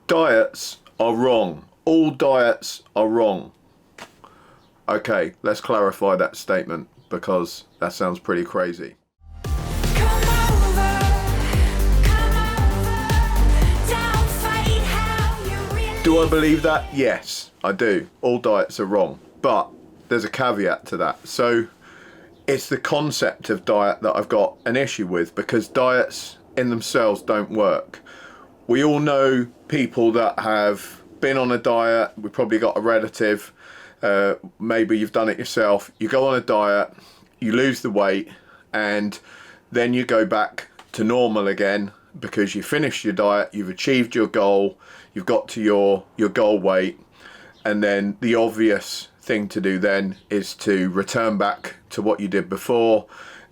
Diets are wrong. All diets are wrong. Okay, let's clarify that statement because that sounds pretty crazy. Do I believe that? Yes, I do. All diets are wrong. But there's a caveat to that. So it's the concept of diet that I've got an issue with, because diets in themselves don't work. We all know people that have been on a diet. We've probably got a relative, maybe you've done it yourself. You go on a diet, you lose the weight, and then you go back to normal again because you finished your diet, you've achieved your goal, you've got to your goal weight, and then the obvious thing to do then is to return back to what you did before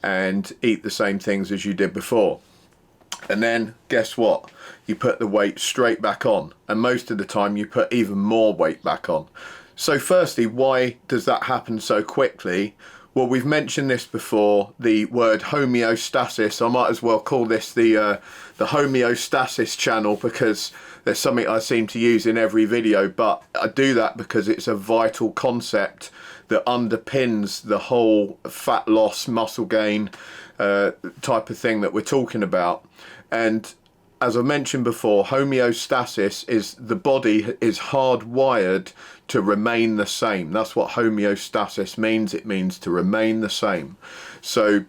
and eat the same things as you did before. And then guess what? You put the weight straight back on, and most of the time you put even more weight back on. So firstly, why does that happen so quickly? Well, we've mentioned this before, the word homeostasis. I might as well call this the homeostasis channel, because there's something I seem to use in every video, but I do that because it's a vital concept that underpins the whole fat loss, muscle gain type of thing that we're talking about. And as I mentioned before, homeostasis is the body is hardwired to remain the same. That's what homeostasis means. It means to remain the same. So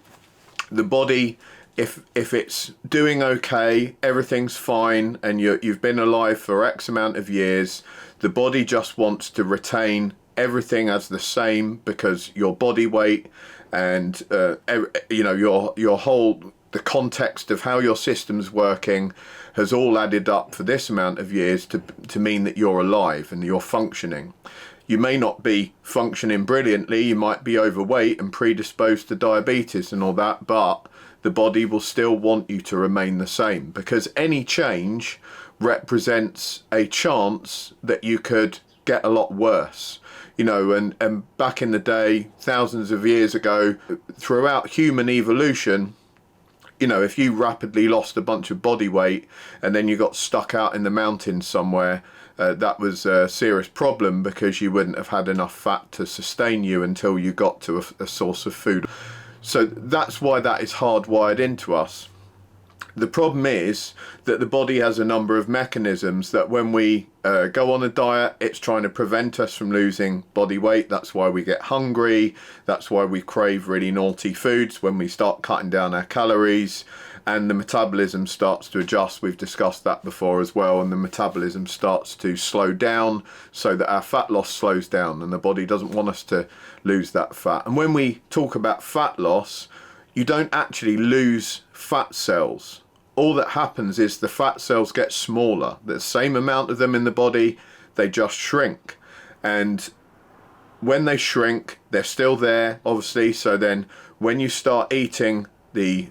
the body, if it's doing okay, everything's fine, and you've been alive for X amount of years, the body just wants to retain everything as the same, because your body weight and your whole, the context of how your system's working has all added up for this amount of years to mean that you're alive and you're functioning. You may not be functioning brilliantly, you might be overweight and predisposed to diabetes and all that, but the body will still want you to remain the same, because any change represents a chance that you could get a lot worse. And back in the day, thousands of years ago, throughout human evolution, if you rapidly lost a bunch of body weight and then you got stuck out in the mountains somewhere, that was a serious problem, because you wouldn't have had enough fat to sustain you until you got to a source of food. So that's why that is hardwired into us. The problem is that the body has a number of mechanisms that when we go on a diet, it's trying to prevent us from losing body weight. That's why we get hungry. That's why we crave really naughty foods when we start cutting down our calories, and the metabolism starts to adjust. We've discussed that before as well, and the metabolism starts to slow down so that our fat loss slows down, and the body doesn't want us to lose that fat. And when we talk about fat loss, you don't actually lose fat cells. All that happens is the fat cells get smaller. The same amount of them in the body, they just shrink. And when they shrink, they're still there, obviously. So then when you start eating the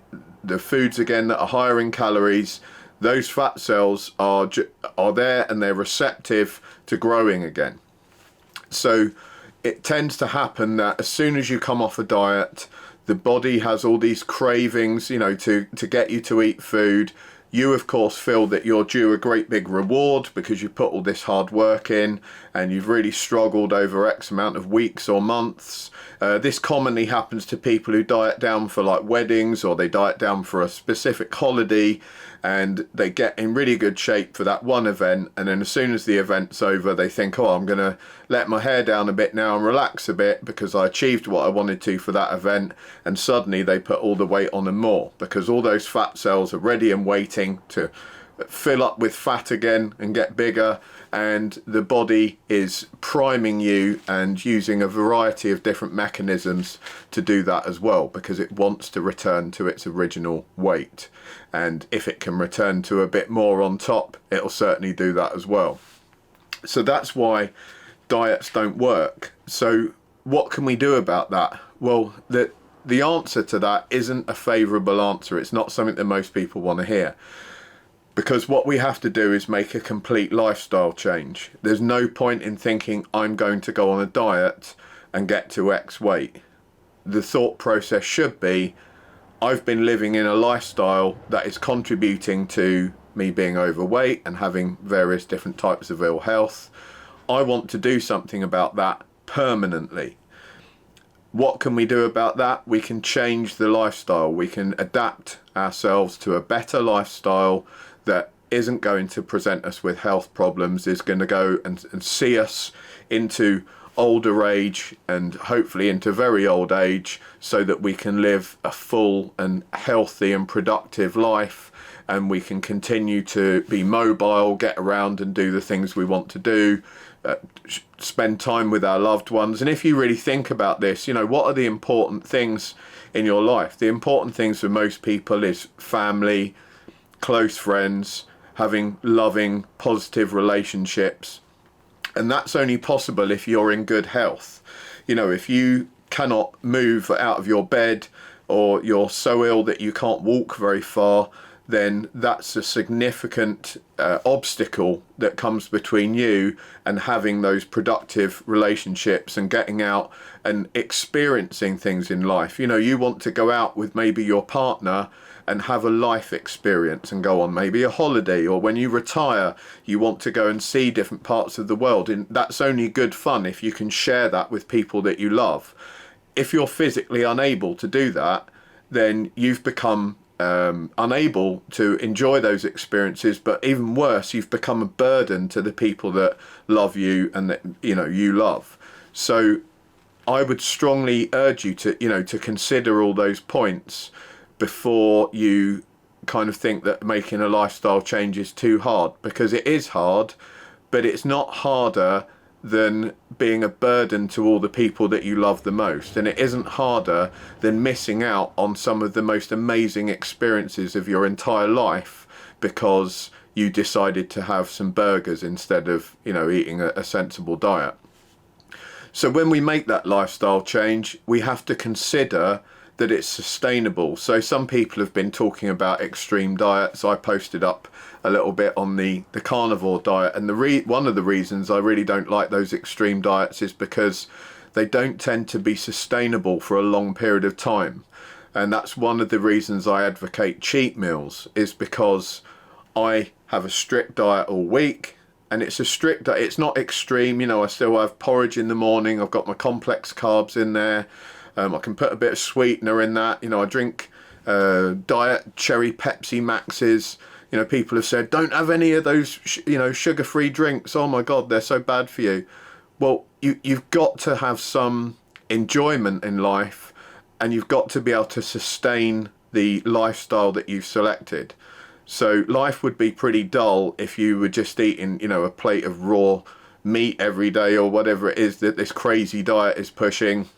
foods again that are higher in calories, those fat cells are there, and they're receptive to growing again. So it tends to happen that as soon as you come off a diet, the body has all these cravings, to get you to eat food. You, of course, feel that you're due a great big reward because you put all this hard work in and you've really struggled over X amount of weeks or months. This commonly happens to people who diet down for like weddings, or they diet down for a specific holiday, and they get in really good shape for that one event, and then as soon as the event's over, they think, oh, I'm gonna let my hair down a bit now and relax a bit because I achieved what I wanted to for that event, and suddenly they put all the weight on and more, because all those fat cells are ready and waiting to fill up with fat again and get bigger, and the body is priming you and using a variety of different mechanisms to do that as well, because it wants to return to its original weight, and if it can return to a bit more on top, it'll certainly do that as well. So that's why diets don't work. So what can we do about that? Well, the answer to that isn't a favourable answer. It's not something that most people want to hear. Because what we have to do is make a complete lifestyle change. There's no point in thinking I'm going to go on a diet and get to X weight. The thought process should be, I've been living in a lifestyle that is contributing to me being overweight and having various different types of ill health. I want to do something about that permanently. What can we do about that? We can change the lifestyle. We can adapt ourselves to a better lifestyle that isn't going to present us with health problems, is going to go and see us into older age and hopefully into very old age, so that we can live a full and healthy and productive life, and we can continue to be mobile, get around and do the things we want to do, spend time with our loved ones. And if you really think about this, what are the important things in your life? The important things for most people is family, close friends, having loving, positive relationships. And that's only possible if you're in good health. If you cannot move out of your bed, or you're so ill that you can't walk very far, then that's a significant obstacle that comes between you and having those productive relationships and getting out and experiencing things in life. You want to go out with maybe your partner and have a life experience and go on maybe a holiday, or when you retire you want to go and see different parts of the world, and that's only good fun if you can share that with people that you love. If you're physically unable to do that, then you've become unable to enjoy those experiences, but even worse, you've become a burden to the people that love you and that you love. So I would strongly urge you to consider all those points before you kind of think that making a lifestyle change is too hard, because it is hard, but it's not harder than being a burden to all the people that you love the most, and it isn't harder than missing out on some of the most amazing experiences of your entire life because you decided to have some burgers instead of eating a sensible diet. So when we make that lifestyle change, we have to consider that it's sustainable. So some people have been talking about extreme diets. I posted up a little bit on the carnivore diet, and one of the reasons I really don't like those extreme diets is because they don't tend to be sustainable for a long period of time. And that's one of the reasons I advocate cheat meals, is because I have a strict diet all week, and it's a strict diet. It's not extreme. I still have porridge in the morning. I've got my complex carbs in there. I can put a bit of sweetener in that. I drink diet cherry Pepsi Maxes. People have said, don't have any of those, sugar-free drinks. Oh my God, they're so bad for you. Well, you've got to have some enjoyment in life, and you've got to be able to sustain the lifestyle that you've selected. So life would be pretty dull if you were just eating, a plate of raw meat every day, or whatever it is that this crazy diet is pushing,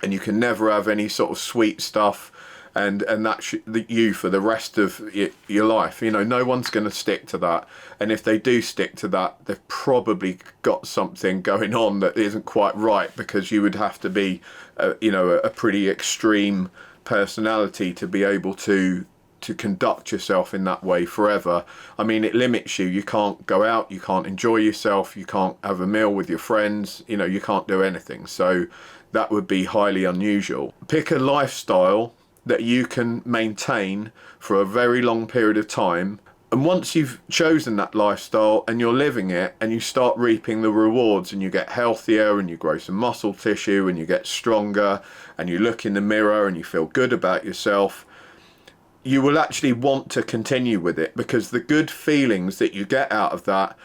and you can never have any sort of sweet stuff, and that's you for the rest of your life. No one's going to stick to that, and if they do stick to that, they've probably got something going on that isn't quite right, because you would have to be a pretty extreme personality to be able to conduct yourself in that way forever. I mean, it limits you. You can't go out, you can't enjoy yourself, you can't have a meal with your friends, you can't do anything. So that would be highly unusual. Pick a lifestyle that you can maintain for a very long period of time, and once you've chosen that lifestyle and you're living it, and you start reaping the rewards, and you get healthier, and you grow some muscle tissue, and you get stronger, and you look in the mirror and you feel good about yourself, you will actually want to continue with it, because the good feelings that you get out of that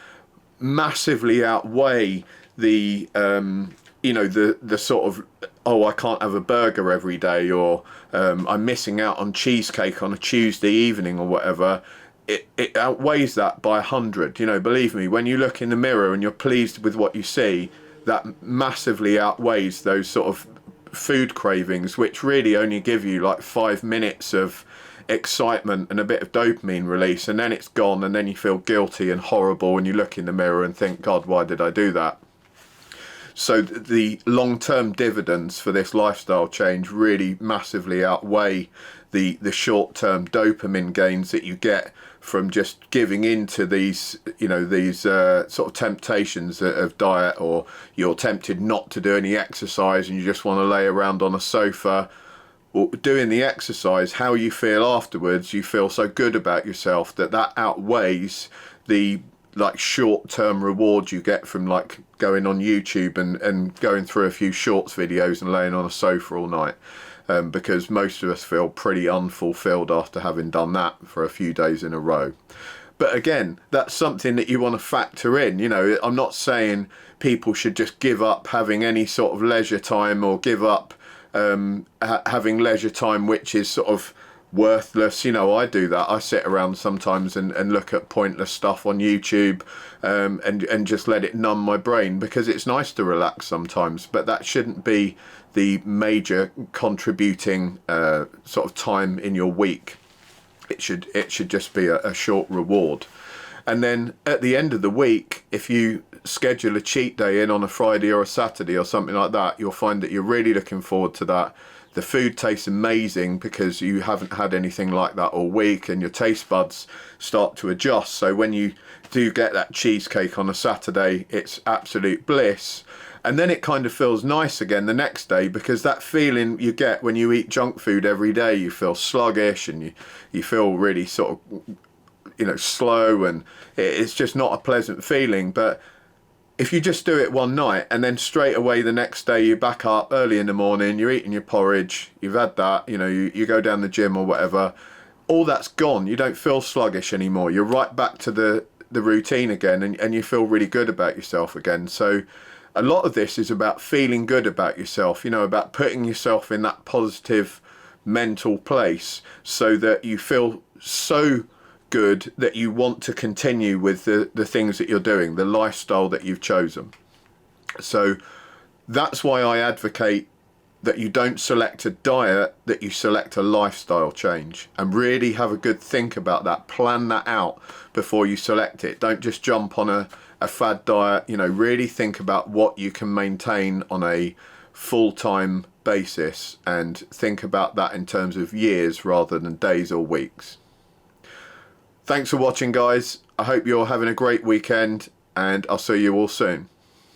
massively outweigh the the sort of, oh, I can't have a burger every day, or I'm missing out on cheesecake on a Tuesday evening, or whatever. It outweighs that by 100. Believe me, when you look in the mirror and you're pleased with what you see, that massively outweighs those sort of food cravings, which really only give you like 5 minutes of excitement and a bit of dopamine release, and then it's gone, and then you feel guilty and horrible, and you look in the mirror and think, God, why did I do that? So the long-term dividends for this lifestyle change really massively outweigh the short-term dopamine gains that you get from just giving in to these sort of temptations of diet, or you're tempted not to do any exercise and you just want to lay around on a sofa. doing the exercise, how you feel afterwards, you feel so good about yourself that outweighs the like short-term reward you get from like going on YouTube and going through a few shorts videos and laying on a sofa all night, because most of us feel pretty unfulfilled after having done that for a few days in a row. But again, that's something that you want to factor in. You know, I'm not saying people should just give up having any sort of leisure time, or give up having leisure time which is sort of worthless. You know, I do that. I sit around sometimes and look at pointless stuff on YouTube, and just let it numb my brain, because it's nice to relax sometimes, but that shouldn't be the major contributing sort of time in your week. It should just be a short reward. And then at the end of the week, if you schedule a cheat day in on a Friday or a Saturday or something like that, you'll find that you're really looking forward to that. The food tastes amazing because you haven't had anything like that all week, and your taste buds start to adjust. So when you do get that cheesecake on a Saturday, it's absolute bliss. And then it kind of feels nice again the next day, because that feeling you get when you eat junk food every day, you feel sluggish and you feel really sort of, you know, slow, and it's just not a pleasant feeling. But if you just do it one night and then straight away the next day you're back up early in the morning, you're eating your porridge, you've had that, you know, you go down the gym or whatever, all that's gone. You don't feel sluggish anymore. You're right back to the routine again, and you feel really good about yourself again. So a lot of this is about feeling good about yourself, you know, about putting yourself in that positive mental place so that you feel so good that you want to continue with the things that you're doing, the lifestyle that you've chosen. So that's why I advocate that you don't select a diet, that you select a lifestyle change, and really have a good think about that. Plan that out before you select it. Don't just jump on a fad diet. You know, really think about what you can maintain on a full-time basis, and think about that in terms of years rather than days or weeks. Thanks for watching, guys. I hope you're having a great weekend, and I'll see you all soon.